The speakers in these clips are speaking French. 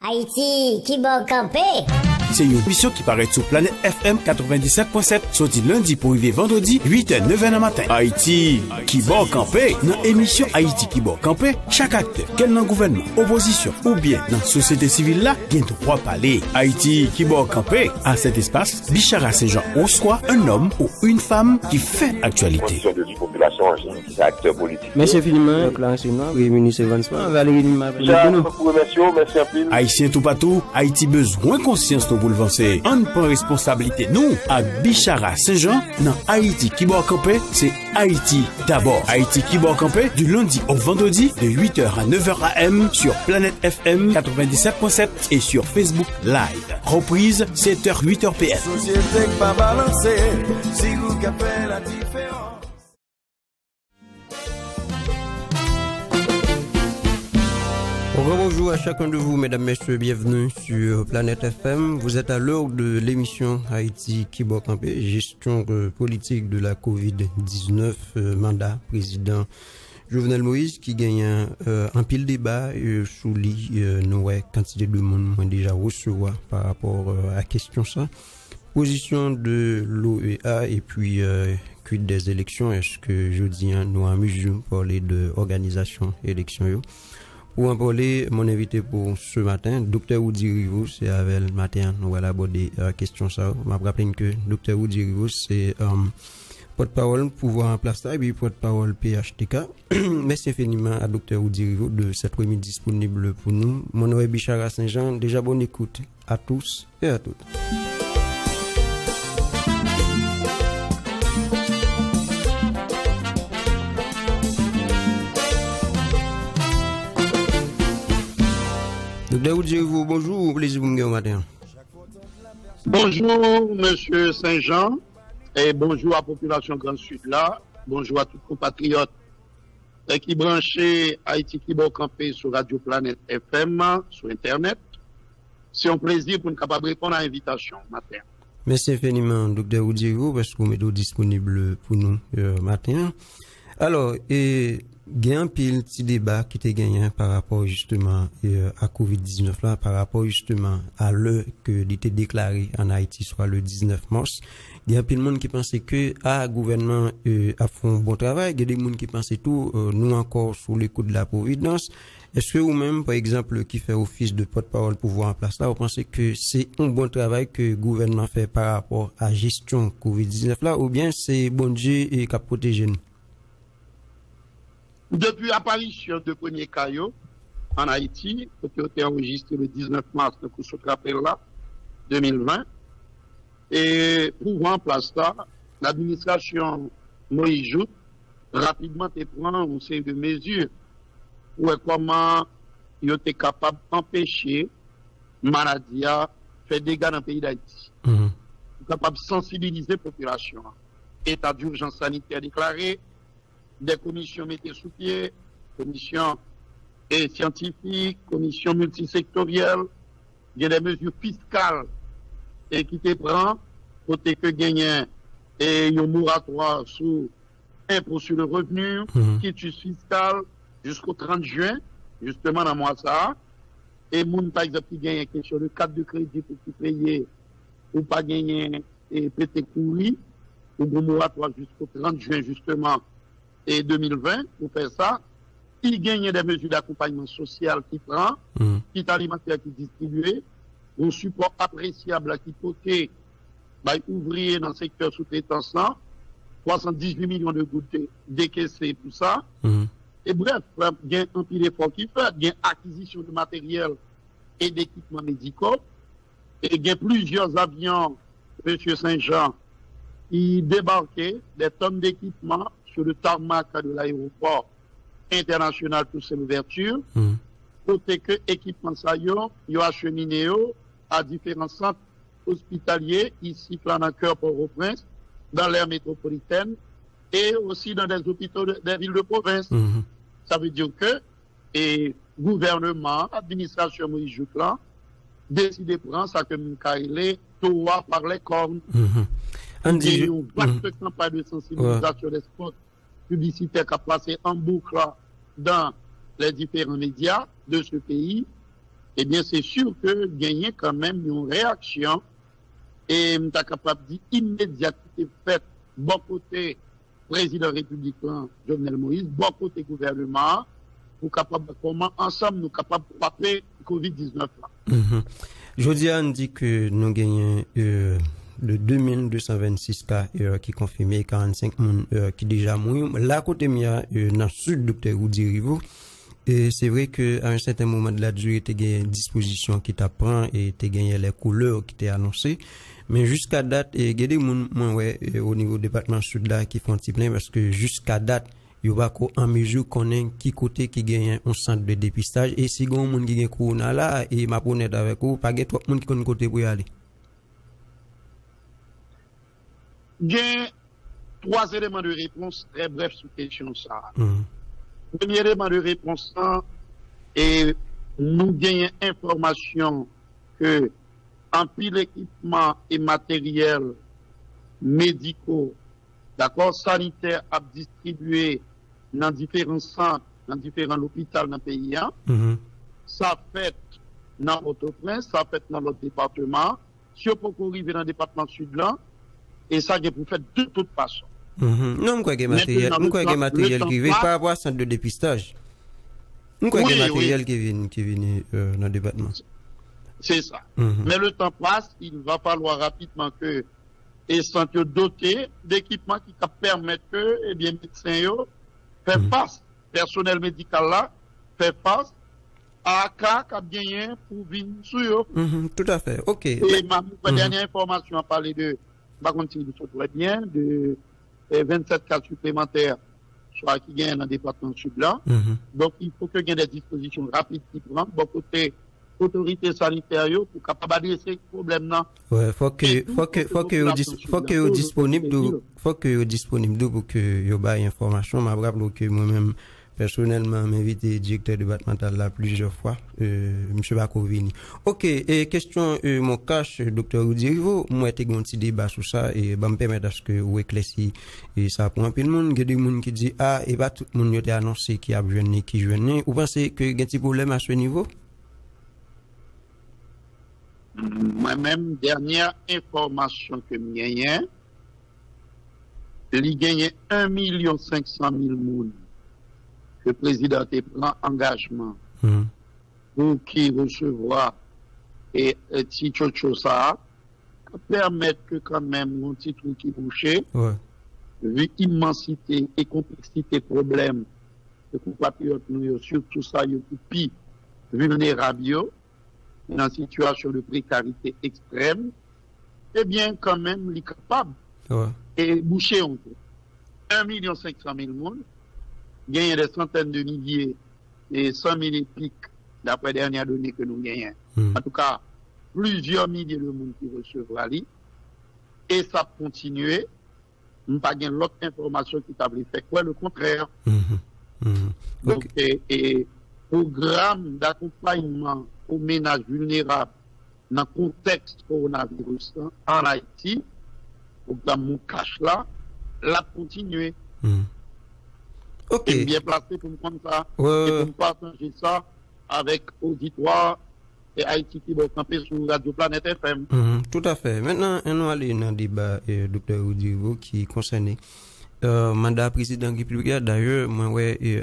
Haïti, qui bon campé? C'est une émission qui paraît sur Planète FM 97.7, sorti lundi pour arriver vendredi, 8h, 9h du matin. Haïti, qui bon campé? Dans l'émission Haïti qui bon campé, chaque acteur, quel dans le gouvernement, opposition ou bien dans la société civile là, il y a droit parler. Haïti qui bon campé? À cet espace, Bichara Saint-Jean reçoit un homme ou une femme qui fait actualité. Merci infiniment, Clarence Noir, ministre Evansman, Valérie Lima. Haïtien tout partout, Haïti besoin conscience de bouleverser. On prend responsabilité. Nous, à Bichara Saint-Jean, dans Haïti qui boit campé, c'est Haïti d'abord. Haïti qui boit campé, du lundi au vendredi, de 8h à 9h AM, sur Planète FM 97.7 et sur Facebook Live. Reprise, 7h, 8h PM. Société pas balancée, si vous capez la différence. Bonjour à chacun de vous, mesdames, messieurs, bienvenue sur Planète FM. Vous êtes à l'heure de l'émission Haïti qui boit campé, gestion politique de la Covid-19, mandat président Jovenel Moïse qui gagne un pile débat sous lit, nous quantité de monde déjà recevoir par rapport à question ça. Position de l'OEA et puis quid des élections, est-ce que je dis nous en mesure parler de organisation élection. Pour en parler, mon invité pour ce matin, Dr Oudi Rivos, c'est avec le matin, nous allons aborder la question ça. Je me rappelle que Dr Oudi Rivos, c'est porte-parole pouvoir en place et puis porte-parole PHTK. Merci infiniment à Dr Oudi Rivos de cette remise disponible pour nous. Mon nom est Bichara Saint-Jean, déjà bonne écoute à tous et à toutes. Bonjour, plaisir de vous au matin. Bonjour, monsieur Saint-Jean, et bonjour à la population Grand Sud là, bonjour à tous les compatriotes qui branchent Haïti qui bon campé sur Radio Planète FM, sur Internet. C'est un plaisir pour nous capables de répondre à l'invitation matin. Merci infiniment, Dr Oudiego, parce que vous êtes disponible pour nous matin. Alors, il y a un petit débat qui était gagné par rapport justement à Covid-19 là, par rapport justement à l'heure que il était déclaré en Haïti, soit le 19 mars. Il y a un peu de monde qui pensait que le gouvernement a fait un bon travail. Il y a des gens qui pensaient tout, nous encore sous les coups de la providence. Est-ce que vous-même, par exemple, qui fait office de porte-parole pouvoir en place là, vous pensez que c'est un bon travail que le gouvernement fait par rapport à la gestion Covid-19 là, ou bien c'est bon Dieu et qui a protégé nous? Depuis l'apparition de premier caillot en Haïti, qui a été enregistré le 19 mars, de ce rappel-là, 2020, et pour en place là, l'administration Moïse Jout rapidement prend une série de mesures pour comment il était capable d'empêcher la maladie à faire des dégâts dans le pays d'Haïti. Capable de sensibiliser la population. État d'urgence sanitaire déclaré, des commissions mettées sous pied, commissions scientifiques, commissions multisectorielles, il y a des mesures fiscales et qui te prend pour que gagner et un moratoire sous impôt sur le revenu, quitus fiscal jusqu'au 30 juin, justement dans le mois ça. Et moun par exemple qui gagne question de carte de crédit pour qui payer ou pas gagner et peut-être courir, ou un moratoire jusqu'au 30 juin justement. Et 2020, pour faire ça, il gagne des mesures d'accompagnement social qui prend, qui est alimentaire qui est distribué, un support appréciable qui porté par ouvriers dans le secteur sous-traitance, 318 millions de gouttes décaissées pour ça. Et bref, il y a un pile d'efforts qui fait, il y a acquisition de matériel et d'équipements médicaux, et il y a plusieurs avions, M. Saint-Jean, qui débarquaient des tonnes d'équipements sur le tarmac de l'aéroport international pour cette ouverture, côté que équipement ça yo acheminé à différents centres hospitaliers, ici dans le cœur Port-au-Prince, dans l'aire métropolitaine, et aussi dans des hôpitaux des villes de province. Ça veut dire que le gouvernement, l'administration Moïse Joutlan, décide de prendre ça comme Kailé, Toa par les cornes. Il y a une vaste campagne de sensibilisation des spots publicitaires qui a placé en boucle dans les différents médias de ce pays eh bien, c'est sûr que gagner quand même une réaction et on est capable de dire immédiatement faite, bon côté président républicain Jovenel Moïse, bon côté gouvernement, pour capable comment ensemble nous capables de frapper Covid-19 là. Jeudi, on dit que nous gagnons de 2226 cas qui confirmés, 45 qui déjà mourent. Là, côté mia, dans le sud, docteur Oudi Rivo, et c'est vrai que à un certain moment de la durée, tu as une disposition qui t'apprend et tu as les couleurs qui t'est annoncées. Mais jusqu'à date, il y a des gens au niveau du département sud là qui font un petit plein parce que jusqu'à date, il y a en mesure qu'on ait qui côté qui gagne un centre de dépistage et si gon moun qui gagne corona là et m'a honnête avec vous, pas trop moun qui connaît côté pour y aller. J'ai 3 éléments de réponse très brefs sur question ça. Premier élément de réponse, et nous gagnons information que en pile équipement et matériel médicaux, d'accord, sanitaires à distribuer dans différents centres, dans différents hôpitaux dans le pays. Ça fait dans Port-au-Prince, ça fait dans l'autre département. Si on peut arriver dans le département sud-là, et ça, je peux faire de toute façon. Non, quoi que matériel qui vient par rapport à centre de dépistage. Nous quoi que matériel qui vient dans le département. C'est ça. Mais le temps passe, il va falloir rapidement que les centres dotés d'équipements qui permettent que, eh bien, médecins faire face, personnel médical là, faire face à cas qu'a gagné pour venir sur eux. Tout à fait. OK. Et ma dernière information a parlé de, par contre, il faut très bien, de 27 cas supplémentaires, soit qui gagnent dans le département sud-là. Donc, il faut que il y ait des dispositions rapides qui prennent, bon côté autorité sanitaire pour capable adresser ce problème là. Ouais, faut que disponible pour que yo ba information. M'a rappelé que moi-même personnellement m'invité directeur départemental là plusieurs fois monsieur Bakovini. OK, et question mon cache docteur Oudi Rivo, moi t'ai un petit débat sur ça et me permettre à ce que ou éclairci et ça pour un peu de monde, il y a des monde qui dit et pas tout le monde yo annoncé qui a jeûné qui jeûné. Vous pensez que il y a un petit problème à ce niveau? Moi-même, dernière information que j'ai gagnée, il gagne 1 500 000 personnes. Le président prend engagement pour qui recevoir et Tchocho ça permettre que quand même un petit truc qui bouché, vu immensité et complexité problème de compatriotes nous surtout ça yo plus vulnérable dans une situation de précarité extrême, eh bien, quand même, il est capable et boucher un peu. 1 500 000 personnes, gagne des centaines de milliers et 100 000 et piques d'après les dernières données que nous gagnons. En tout cas, plusieurs milliers de monde qui recevra lui. Et ça continue. Nous n'avons pas l'autre information qui t'a fait quoi, le contraire. Donc, et programme d'accompagnement aux ménages vulnérables dans le contexte coronavirus en Haïti, programme mon cash là, l'a continué. OK. Et bien placé pour me prendre ça et pour me partager ça avec auditoire et Haïti qui va camper sur Radio Planète FM. Tout à fait. Maintenant, on va aller dans le débat docteur Oudivo qui concerne mandat président républicain. D'ailleurs moi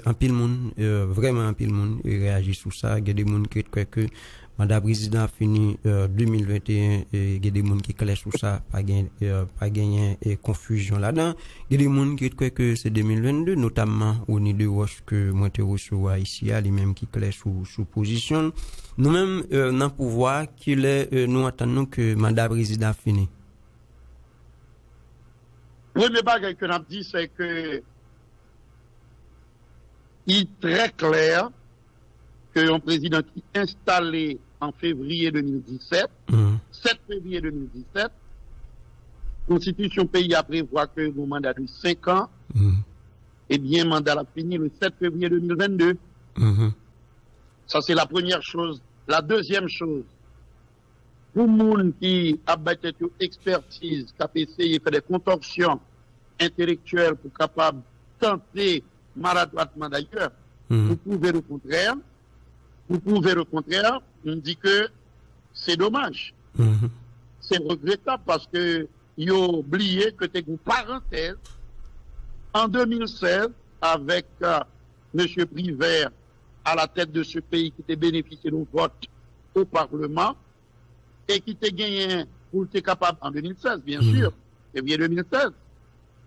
un pile monde vraiment un pile monde réagit sur ça. Il y a des monde qui croient que mandat président fini 2021 et il y a des monde qui clair sur ça, pas gagner confusion là-dedans. Il y a des monde qui croient que c'est 2022 notamment au niveau de Roche que moi te recevoir ici à lui-même qui clair sous position. Nous-mêmes dans pouvoir qu'il est nous attendons que mandat président fini. Oui, mais bagage que nous avons dit, c'est que il est très clair que un président qui est installé en février 2017, 7 février 2017, Constitution pays a prévoit que le mandat de 5 ans, eh bien, mandat a fini le 7 février 2022. Ça, c'est la première chose. La deuxième chose, pour le monde qui a battu expertise, qui a essayé de faire des contorsions intellectuelles pour capable tenter maladroitement d'ailleurs, pour prouver le contraire, Pour prouver le contraire, on dit que c'est dommage. C'est regrettable parce que il a oublié que tu as une parenthèse en 2016 avec M. Privert à la tête de ce pays qui t'a bénéficié de vote au Parlement et qui t'a gagné pour être capable en 2016, bien sûr, février 2016,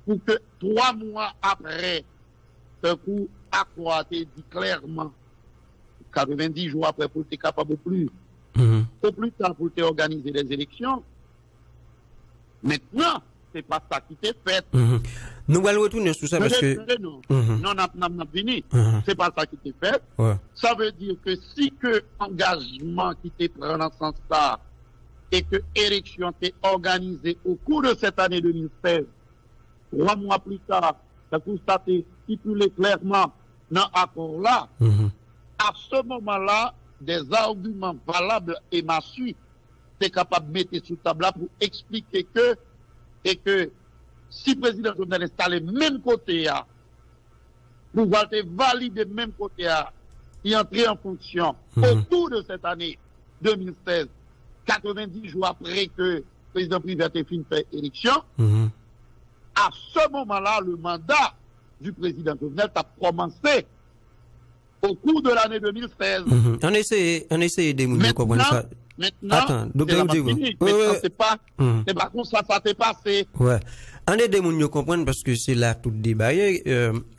pour que 3 mois après, ce coup, Accor a dit clairement, 90 jours après, pour être capable au plus tard pour organiser les élections. Maintenant, c'est pas ça qui t'est fait. Nous allons retourner sur ça parce que... Non, n'a fini. C'est pas ça qui t'est fait. Ouais. Ça veut dire que si que engagement qui t'est pris dans ce sens-là et que l'élection t'est organisée au cours de cette année 2016, 3 mois plus tard, ça constaté, stipulé clairement dans l'accord là, à ce moment-là, des arguments valables et massifs, t'es capable de mettre sur table là pour expliquer que, et que, si le président Jovenel installé même côté, pour valider même côté, il entrer en fonction au cours de cette année 2016, 90 jours après que le président Privert ait fini de faire élection, à ce moment-là, le mandat du président Jovenel a commencé au cours de l'année 2016. On essaie de comprendre ça. Maintenant, attends, docteur c'est pas comme ça t'est passé. Ouais. On est des moun yo comprendre parce que c'est là tout débat.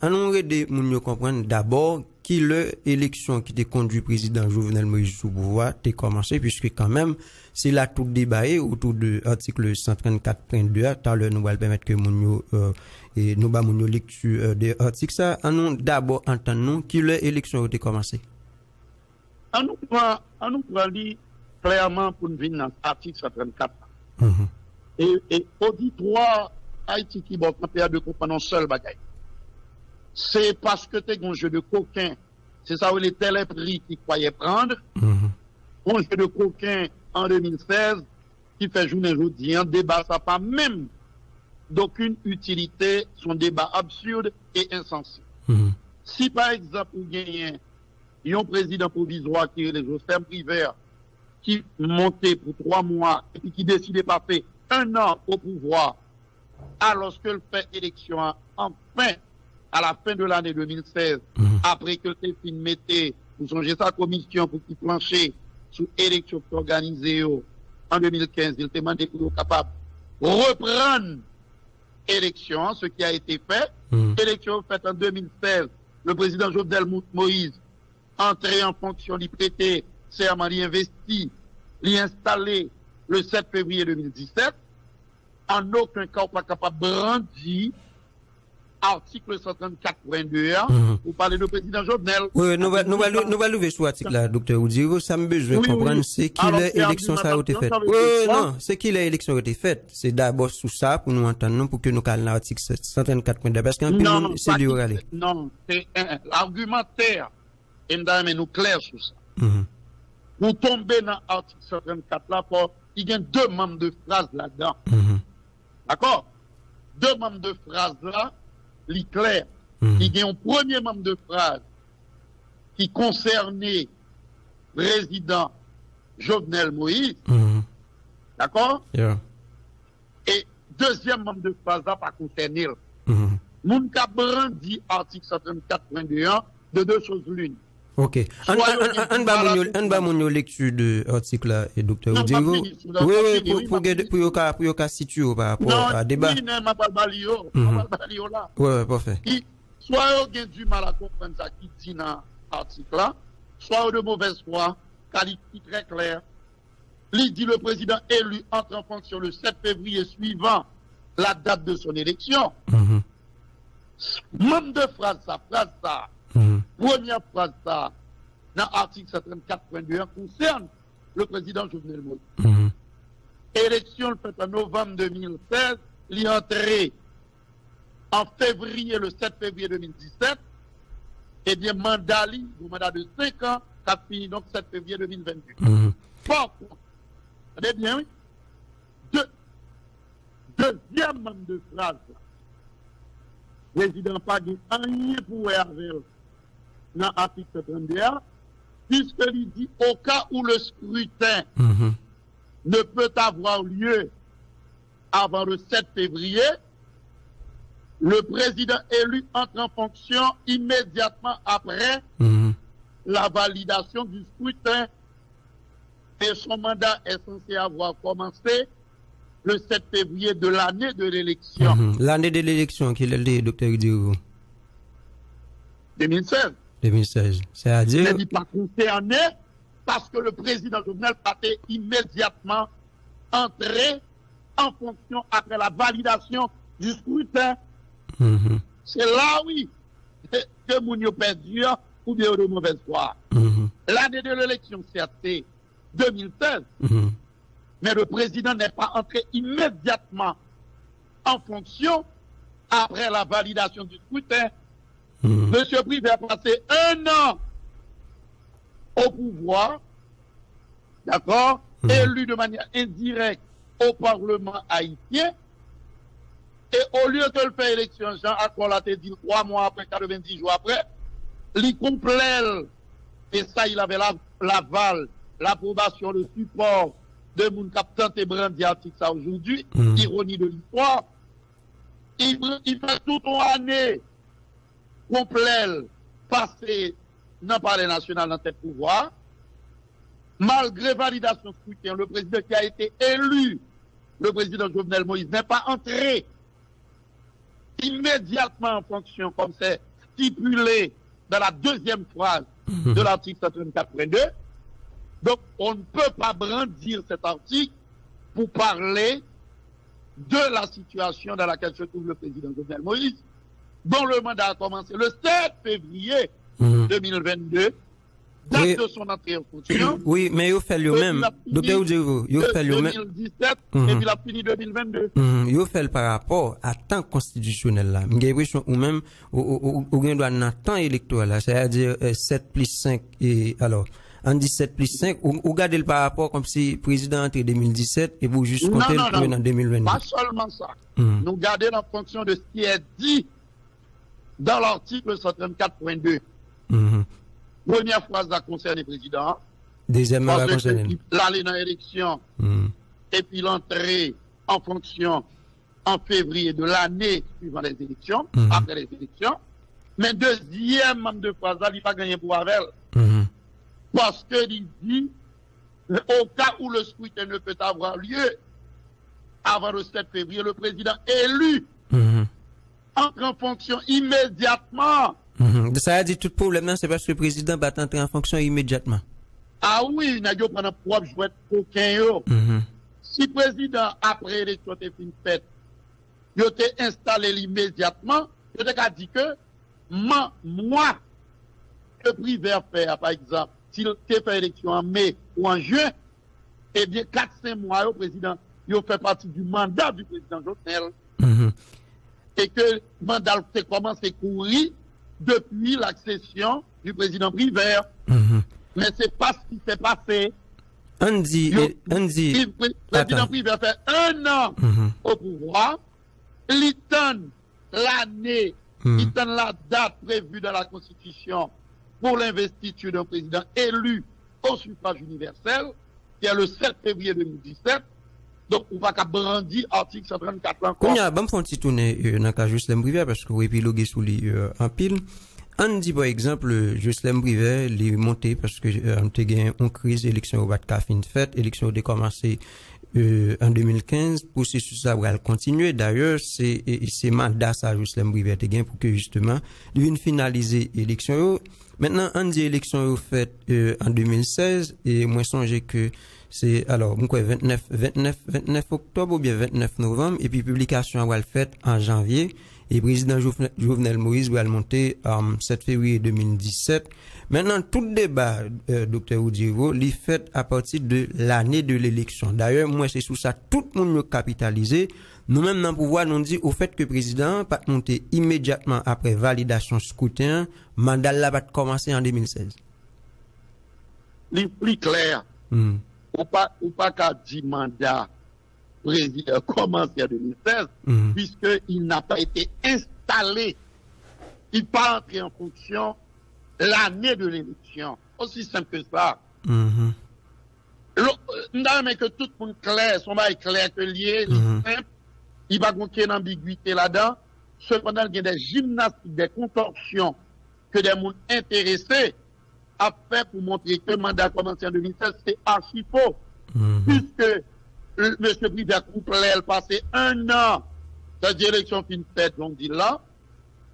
On est des moun yo comprendre d'abord qui l'élection qui t'a conduit président Jovenel Moïse sous pouvoir t'a commencé puisque quand même c'est là tout débat autour de l'article 134.2 tout à l'heure nous va permettre que moun yo et nous ba moun yo lecture de article ça on d'abord entendre qui l'élection t'a commencé. On nous prend lire clairement pour nous venir dans l'article 134. Et auditoire Haïti qui va camper de comprendre un seul bagaille. C'est parce que tu es un jeu de coquin. C'est ça où les prix qui croyaient prendre. Un jeu de coquin en 2016 qui fait journée aujourd'hui. Un débat, ça pas même d'aucune utilité. Son débat absurde et insensé. Si par exemple, vous gagnez un président provisoire qui est le Joseph Privert qui montait pour 3 mois et puis qui décidait de passer 1 an au pouvoir alors qu'il fait élection enfin à la fin de l'année 2016 après que le film mettait pour changer sa commission pour qu'il plancher sur l'élection organisée en 2015, il demandait pour être capable de reprendre l'élection, ce qui a été fait. Élection faite en 2016, le président Jovenel Moïse entré en fonction, il prêtait serment, il investi, il installé le 7 février 2017. En aucun cas, on n'est pas capable de brandir article 134.2 pour parler de président Jovenel. Oui, nous va lever sur l'article là, docteur Oudigo. Ça me besoin de comprendre c'est qui l'élection ça a été faite. Oui, non, c'est qui l'élection a été faite. C'est d'abord sous ça pour nous entendre, pour que nous calons l'article 134.2 parce qu'en plus, c'est du orale. Non, c'est l'argumentaire. Et nous clair sur ça. Pour tomber dans l'article 134 là, il y a 2 membres de phrase là-dedans. D'accord? 2 membres de phrase là, il est clair. Il y a un premier membre de phrase qui concernait le président Jovenel Moïse. D'accord? Et deuxième membre de phrase là, pas concerné. Moun ka brandi article 134.2 de 2 choses l'une. Ok. On va mon lecture de l'article là, et docteur Oudigo. Oui, pour y situer par rapport à débat. Oui, parfait. Soit vous avez du mal à comprendre ça qui dit dans l'article là, soit de mauvaise foi, car il est très clair. Il dit le président élu entre en fonction le 7 février suivant la date de son élection. Même de phrase ça. Première phrase ça, dans l'article 134.2 concerne le président Jovenel Moïse. Élection faite en novembre 2016, il est entré en février, le 7 février 2017, et bien mandat de 5 ans, qui a fini donc 7 février 2022. Bon, vous bien, oui? Deuxième membre de phrase, le président pas dit rien pour avec dans l'article 32, puisqu'il dit au cas où le scrutin ne peut avoir lieu avant le 7 février, le président élu entre en fonction immédiatement après la validation du scrutin et son mandat est censé avoir commencé le 7 février de l'année de l'élection. L'année de l'élection, qu'il est le docteur Udirou? 2016. 2016. C'est-à-dire... Il n'est pas concerné parce que le président Jovenel était immédiatement entré en fonction après la validation du scrutin. C'est là, oui, que Mounio perdu ou bien de mauvaise foi. L'année de l'élection, c'est 2016. Mais le président n'est pas entré immédiatement en fonction après la validation du scrutin. Monsieur Privé a passé 1 an au pouvoir, d'accord, élu de manière indirecte au Parlement haïtien. Et au lieu de le faire élection, Jean Accor l'a dit 3 mois après, 90 jours après, il complète, et ça, il avait l'aval, l'approbation, le support de mon capitaine et brandi article ça aujourd'hui, ironie de l'histoire. Il fait toute une année complète passée dans le palais national dans tes pouvoirs. Malgré validation scrutin, le président qui a été élu, le président Jovenel Moïse, n'est pas entré immédiatement en fonction, comme c'est stipulé dans la deuxième phrase de l'article 134.2. Donc, on ne peut pas brandir cet article pour parler de la situation dans laquelle se trouve le président Jovenel Moïse, dont le mandat a commencé le 7 février 2022, date de son entrée en fonction. Oui, mais il fait le même. Docteur Udirou, il fait le même. 2017, et puis il a fini 2022. Il fait par rapport à temps constitutionnel là. J'ai l'impression ou même, ou bien dans temps électoral là, c'est-à-dire 7 plus 5 et alors, en 17 plus 5, ou gardez le par rapport comme si président entre 2017 et vous juste comptez le en 2022. Pas seulement ça. Nous gardons en fonction de ce qui est dit dans l'article 134.2. Première phrase a concerné le président. Deuxième a concerné. L'aller dans l'élection. Et puis l'entrée en fonction en février de l'année suivant les élections, après les élections. Mais deuxième membre de phrase, il n'a pas gagné pour avec. Parce qu'il dit, au cas où le scrutin ne peut avoir lieu avant le 7 février, le président élu entre en fonction immédiatement. Ça a dit tout problème, c'est parce que le président va entrer en fonction immédiatement. Ah oui, il n'a pas de propre jouet aucun. Si le président, après l'élection, est fini faite, il a installé immédiatement, il a dit que moi, le privé à faire, par exemple, s'il a fait élection en mai ou en juin, eh bien, 4-5 mois, le président, il fait partie du mandat du président Jovenel. Et que le mandat a commencé à courir depuis l'accession du président Privé. Mais c'est pas ce qui s'est passé. Le président Privé a fait 1 an au pouvoir. Il donne l'année, il donne la date prévue dans la Constitution pour l'investiture d'un président élu au suffrage universel, qui est le 7 février 2017. Donc, on va brandir article 134 encore. Quand il y a un petit tourné dans le cas de Jocelyn Brivet, parce que vous épiloguez sous les en pile. On dit par exemple, Jocelyn Brivet, il est monté parce que on a eu une crise d'élection au Batka fin fait, élection a commencé en 2015, processus ça va continuer. D'ailleurs, c'est mandat ça Jocelyn Brivet gagné pour que justement, il vienne finaliser l'élection. Maintenant, on dit élection fait en 2016 et moi songe que c'est alors 29 octobre ou bien 29 novembre et puis publication va le fait en janvier et président Jovenel Moïse va le monter 7 février 2017. Maintenant tout débat docteur Udirou il fait à partir de l'année de l'élection. D'ailleurs moi c'est sous ça tout le monde nous capitaliser. Nous-mêmes dans le pouvoir nous dit au fait que le président va monter immédiatement après validation scrutin, mandat là va commencer en 2016. Le plus clair. Ou pas qu'à dire mandat président commencé en 2016, puisqu'il n'a pas été installé. Il n'est pas entré en fonction l'année de l'élection. Aussi simple que ça. Mhm. Non, mais que tout le monde clair, son bail clair que lié, simple, il va manquer d'ambiguïté là-dedans. Cependant, il y a des gymnastiques, des contorsions que des gens intéressés a fait pour montrer que le mandat a commencé en 2016, c'est archi faux. Puisque M. Privert Couplet a passé un an dans l'élection fin faite, donc dit là,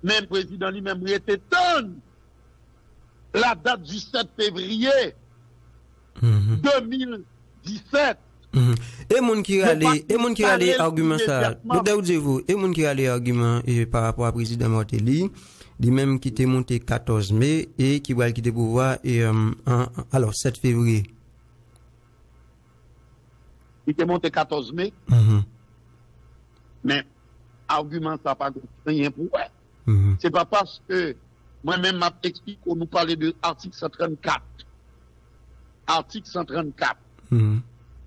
même le président lui-même était tonne la date du 7 février 2017. Et moun qui allait argument ça. Vous et moun qui allait argument par rapport à président Martelly, lui même qui était monté 14 mai et qui va quitter pouvoir et alors 7 février. Il était monté 14 mai. Mais argument ça pas rien pour c'est pas parce que moi-même m'a expliqué qu'on nous parlait de article 134. Article 134.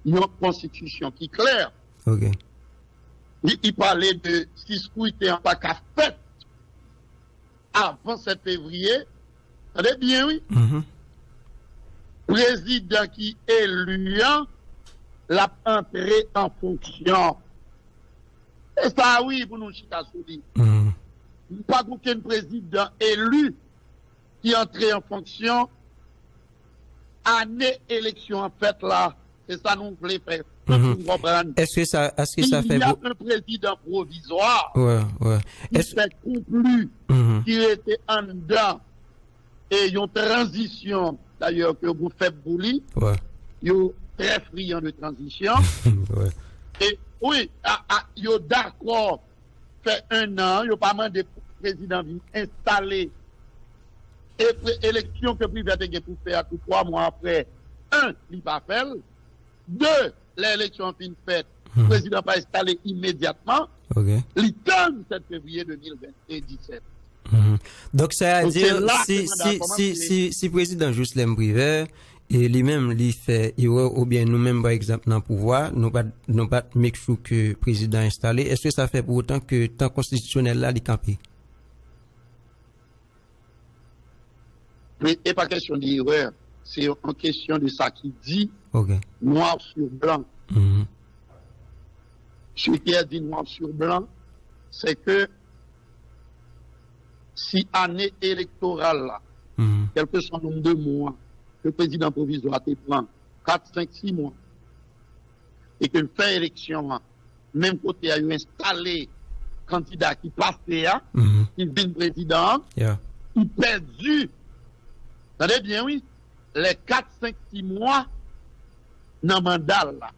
Une constitution qui est claire. Okay. Il parlait de si ce qui était en pas qu'à fait avant 7 février. Ça veut bien, oui. Président qui est élu, l'a entré en fonction. Et ça, oui, pour nous, Chita Soudi. Pas aucun président élu qui entrait en fonction année élection en fait là. C'est ça nous voulons faire. Est-ce que ça fait... Il y a un président provisoire qui s'est conclu, qui était en dedans, et une transition, d'ailleurs, que vous faites boulir, ils sont très friands de transition. Et oui, ils sont d'accord, fait un an, ils n'ont pas demandé le président installé, et élection que Privert a pour faire 3 mois après, 1, il va faire. 2, l'élection fin faite, le président pas installé immédiatement. Il donne 7 février 2017. Donc, ça veut dire, si le président Jocelyn Privert, et lui-même, il fait, ou bien nous-mêmes, par exemple, dans le pouvoir, nous pas make sure que le président installé, est-ce que ça fait pour autant que le temps constitutionnel là, il campé? Et pas question d'erreur. C'est en question de ça qui dit noir sur blanc. Ce qui a dit noir sur blanc, c'est que si année électorale là, quel que soit le nombre de mois que le président provisoire te prend, 4, 5, 6 mois, et que le fait élection, même côté a eu installé candidat qui passait, qui devient président, il perdu. Vous savez bien, oui? Les 4, 5, 6 mois dans le mandat là.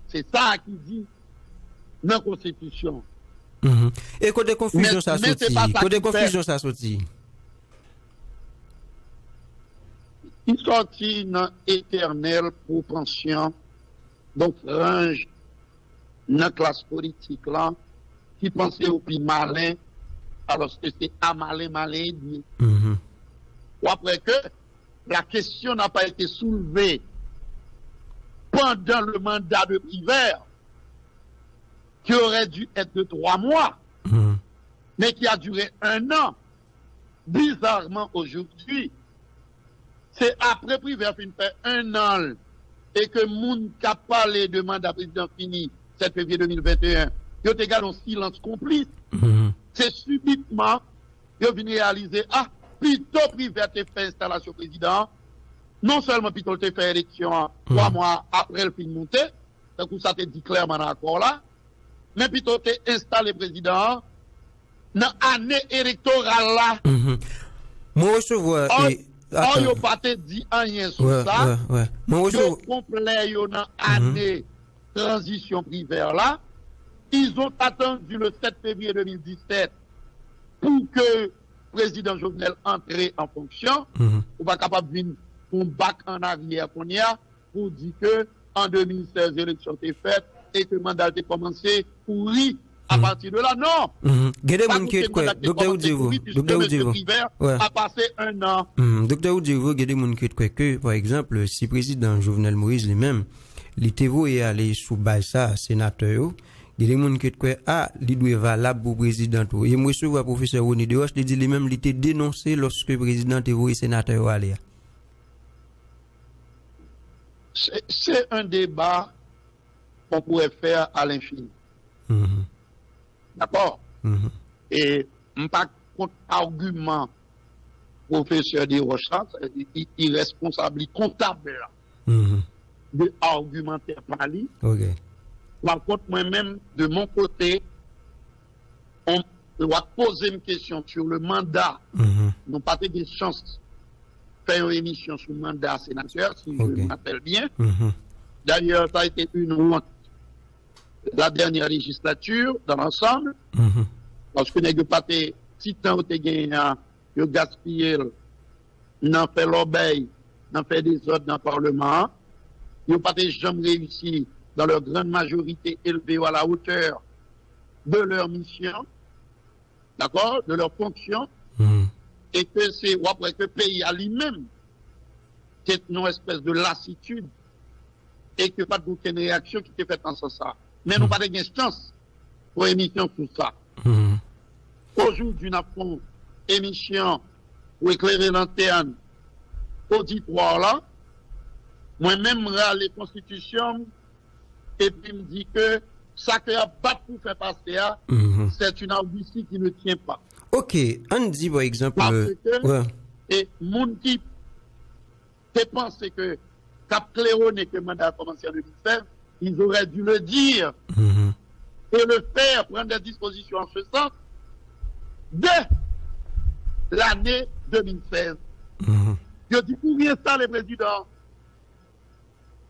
C'est ça qui dit dans la Constitution. Et côté confusion ça sorti. Il sortit dans éternelle propension, donc range dans la classe politique là, qui pensait au plus malin, alors que c'est à malin dit. Ou après que la question n'a pas été soulevée pendant le mandat de Privert, qui aurait dû être de 3 mois, mais qui a duré 1 an. Bizarrement, aujourd'hui, c'est après Privert fin fait 1 an et que moun qui a parlé de mandat président fini 7 février 2021, il y a un silence complice. C'est subitement, il vient réaliser, plutôt Privert a fait installation président, non seulement plutôt il fait élection 3 mois après le fin monté, donc ça te dit clairement d'accord là, mais plutôt tu installé président dans l'année électorale là. Moi, je vois. On n'a pas dit rien sur ça. Yo complet dans l'année transition Privert là. Ils ont attendu le 7 février 2017 pour que le président Jovenel entre en fonction. On va capable de venir un bac en arrière qu'on y a pour dire que en 2016 l'élection était faite et que le mandat a commencé pourri à partir de là. Non. Docteur Oudivo a passé 1 an. Docteur Oudivo, il y a des gens qui croient que, par exemple, si le président Jovenel Moïse lui-même, il était voué aller sous Baïsa, sénateur, Il y a des gens qui disent ah, il doit être valable pour le président. Et moi, je vois le professeur Rony Deroche, il dit lui-même, il était dénoncé lorsque le président était voulu sénateur aller. C'est un débat qu'on pourrait faire à l'infini. D'accord? Et pas contre argument professeur Deroche, il est responsable, il comptable de argumentaire par lui. Okay. Par contre, moi-même, de mon côté, on doit poser une question sur le mandat. Nous pas de chance de faire une émission sur le mandat sénateur, si je m'appelle bien. D'ailleurs, ça a été une honte la dernière législature dans l'ensemble, parce que nous n'avons pas de si temps de gagner, de gaspiller, n'en fait l'obéi, n'en fait des ordres dans le Parlement. Ils n'ont pas jamais réussi, dans leur grande majorité, élevée à la hauteur de leur mission, d'accord, de leur fonction, et que c'est après que le pays à lui-même, c'est une espèce de lassitude, et que pas d'aucune réaction qui était faite en ce sens. Mais nous pas de chance pour émission sur ça. Aujourd'hui, nous avons une émission pour éclairer l'antenne auditoire là. Moi-même, les constitutions, et puis me dit que ça que pas pour faire passer, c'est une argutie qui ne tient pas. Ok, on dit par exemple. Parce que, et mon qui pensé que cap claironné que le mandat a commencé en 2016, ils auraient dû le dire et le faire, prendre des dispositions en ce sens dès l'année 2016. Je dis pour rien ça, le président.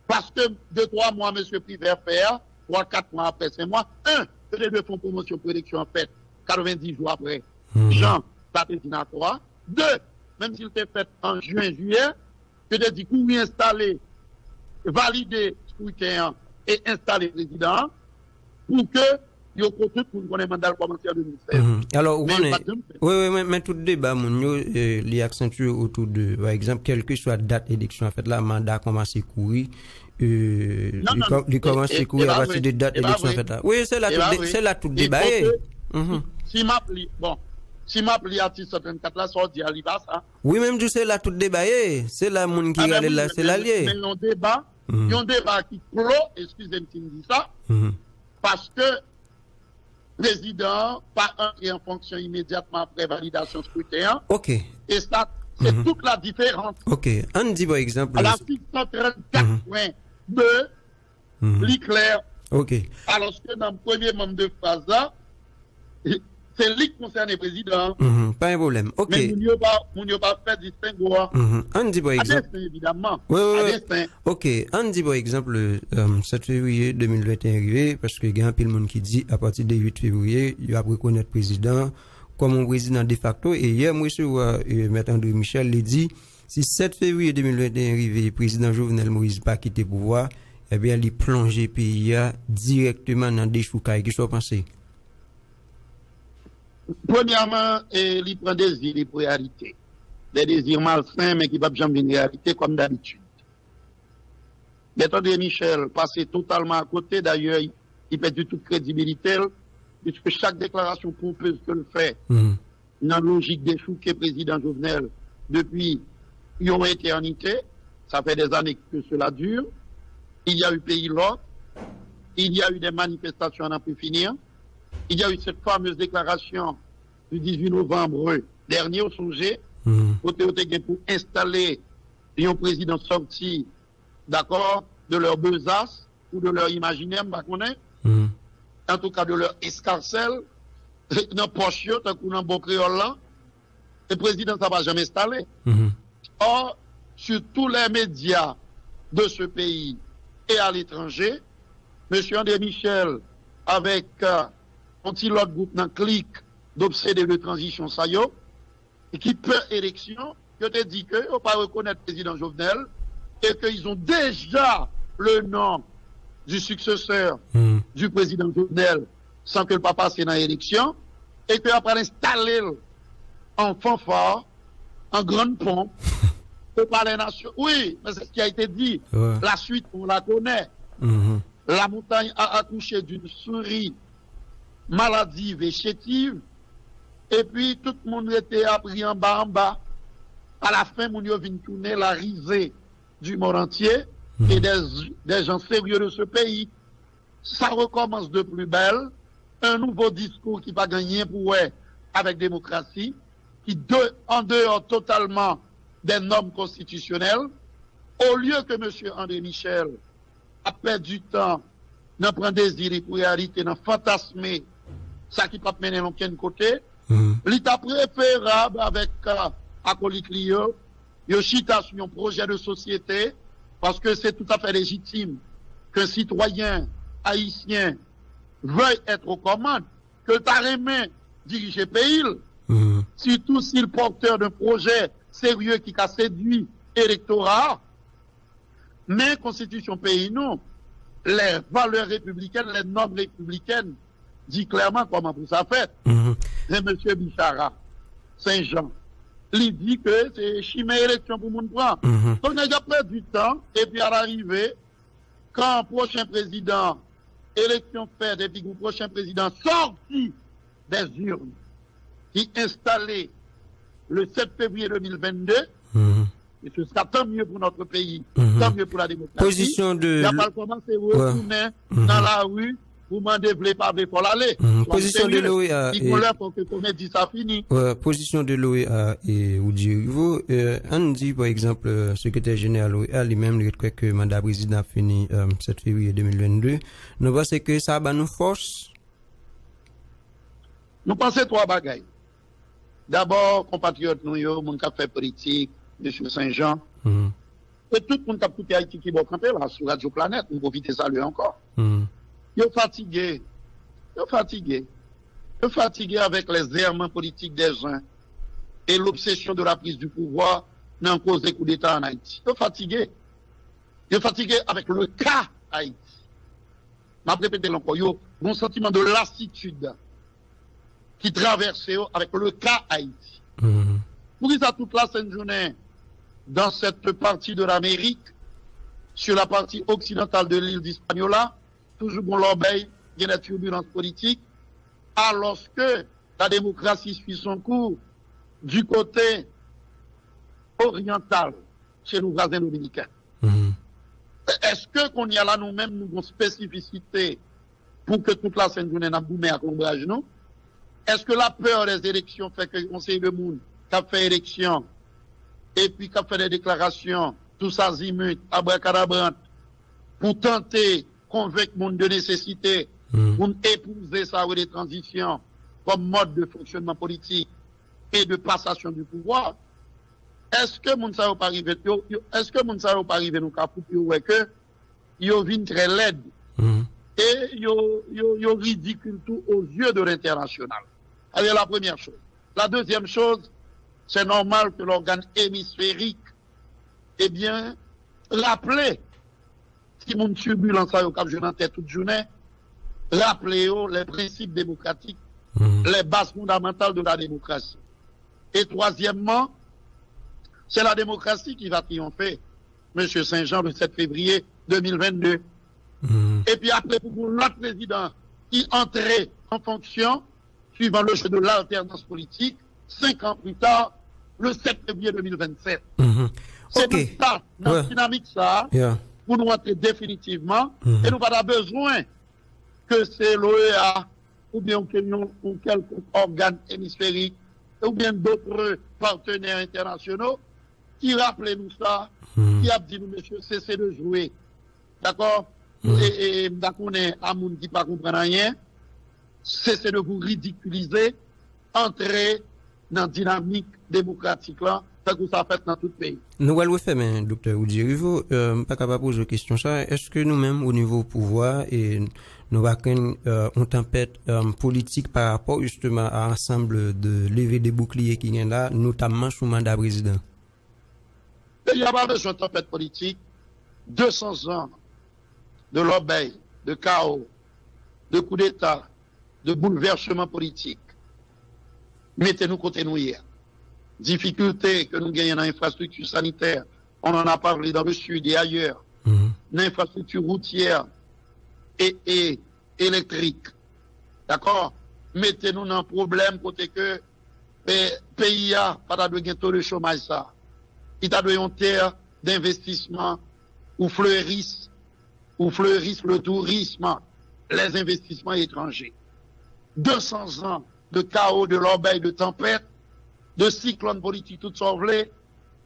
Parce que 2-3 mois, M. Privé faire, 3-4 mois après, 5 mois, les deux font promotion pour élection en fait, 90 jours après. Jean, ça te dit 3. 2, même s'il était fait en juin, juillet, que de dire pour installer, valider scrutin et installer le président, pour que il y ait tout pour qu'on ait mandat commencer en 2016. Alors, oui, mais tout débat, il accentue autour de, par exemple, quelle que soit la date d'élection, en fait, là, mandat commence à courir. Il commence à courir à partir de date d'élection, en fait, là. Oui, c'est là tout débat. Si m'appelle artiste 34 là, ça dit à l'IBAS, hein. Oui, même c'est là tout débat. C'est là, mon qui regarde là, c'est l'allié. Mais il y a un débat qui clôt, excusez-moi si je dis ça, parce que le président pas entré en fonction immédiatement après validation scrutin. Ok. Et ça, c'est toute la différence. Ok. On dit par exemple. À l'article 134.2, l'éclair. Ok. Alors que dans le premier membre de phrase là, c'est lui qui concerne le président. Pas un problème. Ok. Mais nous n'avons pas fait distinguo. On dit par exemple. À destin, évidemment. Oui. Ok. On dit par exemple, 7 février 2021 arrivé, parce que il y a un peu de monde qui dit, à partir du 8 février, il va reconnaître le président comme un président de facto. Et hier, moi, M. André Michel l'a dit, si 7 février 2021 arrivé, le président Jovenel Moïse pas quitté le pouvoir, eh bien, il plonge le pays directement dans des choucailles. Qu'est-ce que vous pensez? Premièrement, il prend des désirs pour réalité. Des désirs malsains, mais qui ne peuvent jamais une réalité comme d'habitude. Bertrand Michel passé totalement à côté, d'ailleurs, il perd toute crédibilité, puisque chaque déclaration pompeuse que le fait, dans la logique des chouquets président Jovenel, depuis une éternité, ça fait des années que cela dure, il y a eu pays l'autre, il y a eu des manifestations à n'en plus finir, il y a eu cette fameuse déclaration du 18 novembre dernier au Songé, pour installer un président sorti, d'accord, de leur besace ou de leur imaginaire, en tout cas de leur escarcelle, dans poche, tant qu'on a un bon créole là, le président ça va jamais installer. Or, sur tous les médias de ce pays et à l'étranger, M. André Michel, avec un petit autre groupe dans clic d'obsédés de transition Sayo, et qui peut élection, je te dis qu'ils ne vont pas reconnaître le président Jovenel, et qu'ils ont déjà le nom du successeur du président Jovenel sans que le papa passe dans l'élection, et qu'après l'installer en fanfare, en grande pompe, au Palais national. Oui, mais c'est ce qui a été dit. La suite, on la connaît. la montagne a accouché d'une souris maladive et chétive, et puis tout le monde était appris en bas. À la fin, mon yo vient tourner la risée du monde entier et des gens sérieux de ce pays. Ça recommence de plus belle, un nouveau discours qui va gagner pour avec démocratie, qui en dehors totalement des normes constitutionnelles, au lieu que M. André Michel a perdu du temps dans prendre désir pour réalité, dans fantasmer ça qui peut mener l'aucun côté, l'État préférable avec acolyte Lio, Yoshita sur un projet de société, parce que c'est tout à fait légitime qu'un citoyen haïtien veuille être aux commandes, que Tarémé dirige le pays, surtout s'il porteur d'un projet sérieux qui a séduit l'électorat, mais constitution pays, non, les valeurs républicaines, les normes républicaines, dit clairement comment vous ça fait. C'est M. Bichara, Saint-Jean. Il dit que c'est chimère élection pour moun prend. Donc, on a perdu du temps, et puis à l'arrivée, quand le prochain président, élection faite, et puis le prochain président sorti des urnes, qui installé le 7 février 2022, et ce sera tant mieux pour notre pays, tant mieux pour la démocratie. Position de... Il n'y a pas commencé à retourner dans la rue, pour m'en développer pas pour l'aller. Position de l'OEA. Il faut pour que le dit ça fini. Position de l'OEA et Oudi Rivo. On dit, par exemple, secrétaire général l'OEA, lui-même, il croit que le mandat président fini 7 février 2022. Nous pensons que ça va nous force? Nous pensons trois bagailles. D'abord, compatriotes, nous, mon cap fait politique, M. Saint-Jean. Et tout le monde qui a écouté Haïti qui va camper là, sur Radio Planète, nous profitons de saluer encore. Ils sont fatigués. Ils sont fatigués avec les errements politiques des gens et l'obsession de la prise du pouvoir dans cause des coups d'État en Haïti. Ils sont fatigués. Ils sont fatigués avec le cas Haïti. Je vais répéter encore. Ils ont un sentiment de lassitude qui traverse avec le cas Haïti. Pour ça, toute la sainte journée, dans cette partie de l'Amérique, sur la partie occidentale de l'île d'Hispaniola, toujours bon l'obéi, il y a des turbulences politiques, alors que la démocratie suit son cours du côté oriental, chez nos voisins dominicains. Est-ce que qu'on y a là nous-mêmes, nous avons spécificité pour que toute la scène journée n'a boumé à l'ombrage, non? Est-ce que la peur des élections fait que le Conseil de monde qui a fait élection et puis qui a fait des déclarations, tout ça zimut, abracadabrante, pour tenter convaincre le monde de nécessité, pour épouser ça ou des transitions comme mode de fonctionnement politique et de passation du pouvoir? Est-ce que moun sa yo pas arrivé, est-ce que moun sa yo pas arrivé nous ka pour que yo vinn très laide et yo ridicule tout aux yeux de l'international? C'est la première chose. La deuxième chose, c'est normal que l'organe hémisphérique, eh bien, rappelez, si mon turbulence a eu cap en tête toute journée, rappelez les principes démocratiques, les bases fondamentales de la démocratie. Et troisièmement, c'est la démocratie qui va triompher, M. Saint-Jean, le 7 février 2022. Et puis après, pour l'autre président qui entrait en fonction, suivant le jeu de l'alternance politique, 5 ans plus tard, le 7 février 2027. C'est tout ça, dans la dynamique ça, pour nous entrer définitivement, et nous pas besoin que c'est l'OEA, ou bien quelques organes hémisphériques, ou bien d'autres partenaires internationaux, qui rappellent nous ça, qui a dit nous, monsieur, cessez de jouer. D'accord? Et d'accord, on est à moun qui pas comprendre rien, cessez de vous ridiculiser, entrez dans la dynamique démocratique là, que ça fait dans tout le pays. Nous allons faire, mais docteur Oudi Rivo, pas capable de poser une question ça. Est-ce que nous-mêmes, au niveau pouvoir, et nous avons une tempête politique par rapport justement à l'ensemble de lever des boucliers qui viennent là, notamment sous mandat président? Il n'y a pas besoin de tempête politique. 200 ans de l'obéi, de chaos, de coup d'État, de bouleversement politique. Mettez-nous côté nous hier. Difficultés que nous gagnons dans l'infrastructure sanitaire, on en a parlé dans le sud et ailleurs. L'infrastructure routière, et électrique. D'accord? Mettez-nous dans un problème côté que pays a pas de taux de chômage ça. Il a de terre d'investissement où fleurissent le tourisme, les investissements étrangers. 200 ans de chaos, de l'orbeille, de tempête, de cyclone politique tout sauvé,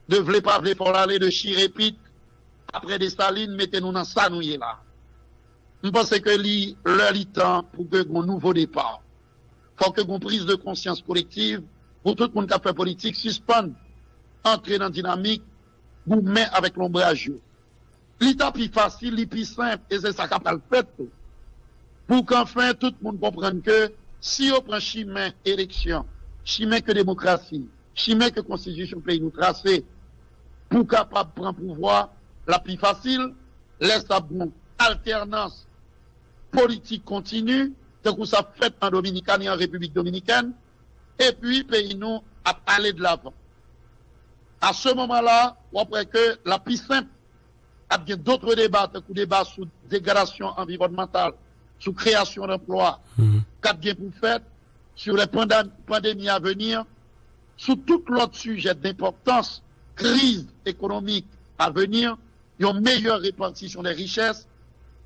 de vle pas vle pour l'aller de chirépite, après des salines, mettez-nous dans ça nous là. Je pense que l'heure est temps pour que un nouveau départ. Faut que une prise de conscience collective pour tout le monde qui a fait politique suspende, entrer dans la dynamique, vous met avec l'ombrage. L'état plus facile, l'état plus simple, et c'est ça qu'a pas le fait. Pour qu'enfin tout le monde comprenne que si on prend chemin élection, chemin que démocratie, chemin que constitution pays nous tracer, pour capable prendre pouvoir, la plus facile, laisse la bonne alternance politique continue, tant que ça fait en Dominicaine et en République dominicaine, et puis pays nous à aller de l'avant. À ce moment-là, après que la plus simple, il y a bien d'autres débats, des débats sur dégradation environnementale, sur création d'emplois, qu'a bien pour faire, sur les pandémies à venir, sur tout l'autre sujet d'importance, crise économique à venir, une meilleure répartition des richesses,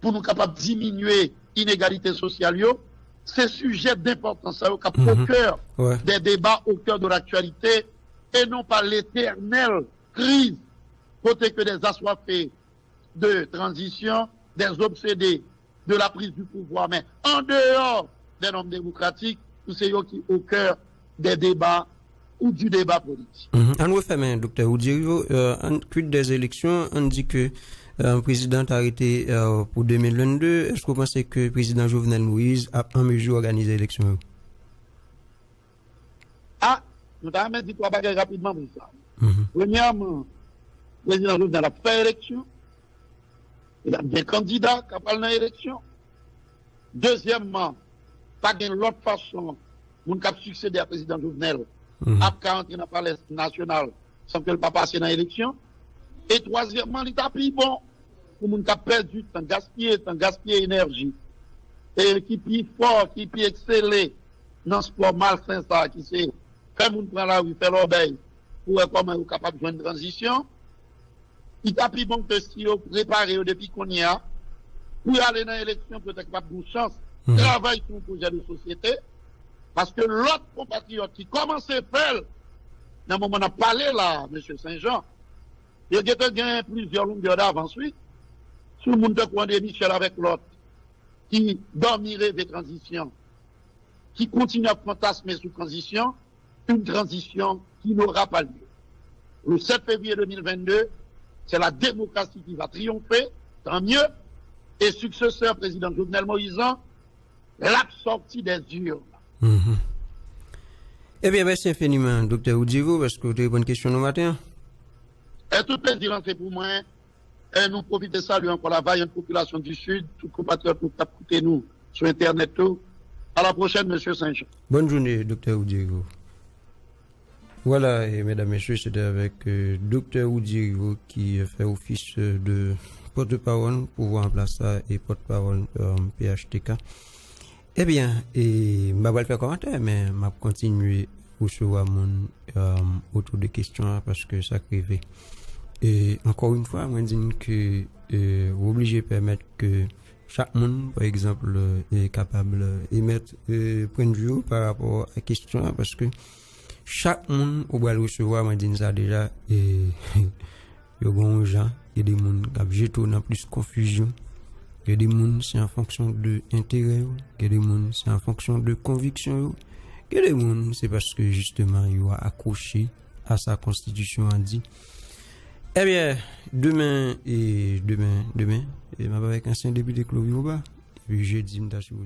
pour nous capables de diminuer l'inégalité sociale, ces sujets d'importance au cœur des débats, au cœur de l'actualité, et non pas l'éternelle crise, côté que des assoiffés de transition, des obsédés de la prise du pouvoir, mais en dehors des normes démocratiques, c'est eux qui au cœur des débats ou du débat politique. En refait, docteur Oudirio, en cuite des élections, on dit que un président arrêté pour 2022. Est-ce que vous pensez que le président Jovenel Moïse a en mesure d'organiser l'élection? Ah, nous avons dit trois bagages rapidement pour ça. Premièrement, le président Jovenel a fait l'élection. Il y a des candidats qui ont parlé de l'élection. Deuxièmement, pas de l'autre façon, nous avons succédé à président Jovenel après entrer dans le palais national sans que le pas passer dans l'élection. Et troisièmement, l'État plus bon pour nous qui perdu du temps, gaspiller énergie. Et qui plus fort, qui plus excellé dans ce sport malsain, ça, qui c'est, quand nous prenons la rue, fait l'obéi, pour être comment nous capable de jouer une transition. L'État plus bon que si on prépare depuis qu'on y a, pour aller dans l'élection, peut-être pas de chance, travailler sur un projet de société, parce que l'autre compatriote qui commence à faire, dans le moment où on a parlé là, M. Saint-Jean, il y a plusieurs longueurs d'avance, oui. Tout le monde de coin de Michel avec l'autre, qui dormirait des transitions, qui continue à fantasmer sous transition, une transition qui n'aura pas lieu. Le 7 février 2022, c'est la démocratie qui va triompher, tant mieux, et successeur président Jovenel Moïse, la sortie des urnes. Eh bien, merci infiniment, docteur Oudivo, parce que vous avez une bonne question le matin. Et tout plaisir, c'est pour moi. Et nous profitons de saluer encore la vaillante population du Sud, tous compatriotes qui écoutent nous sur Internet. Tout. À la prochaine, M. Saint-Jean. Bonne journée, docteur Oudivo. Voilà, et mesdames et messieurs, c'était avec docteur Oudivo qui fait office de porte-parole, pouvoir en place ça, et porte-parole PHTK. Eh bien, et je vais faire commentaire, mais je vais continuer à recevoir mon autour des questions parce que ça crève. Et encore une fois, je dis que vous obligez de permettre que chaque monde, par exemple, est capable d'émettre point de vue par rapport à la question parce que chaque monde, on va le recevoir, je dis ça déjà, et il y a des gens, il y a des gens qui jetent dans plus de confusion. Il y a des gens, c'est en fonction de l'intérêt, il y a des gens, c'est en fonction de conviction, il y a des gens, c'est parce que justement, il a accroché à sa constitution, a dit. Eh bien, demain, et ma avec ancien député Clovio Ba, et puis jeudi, je vais vous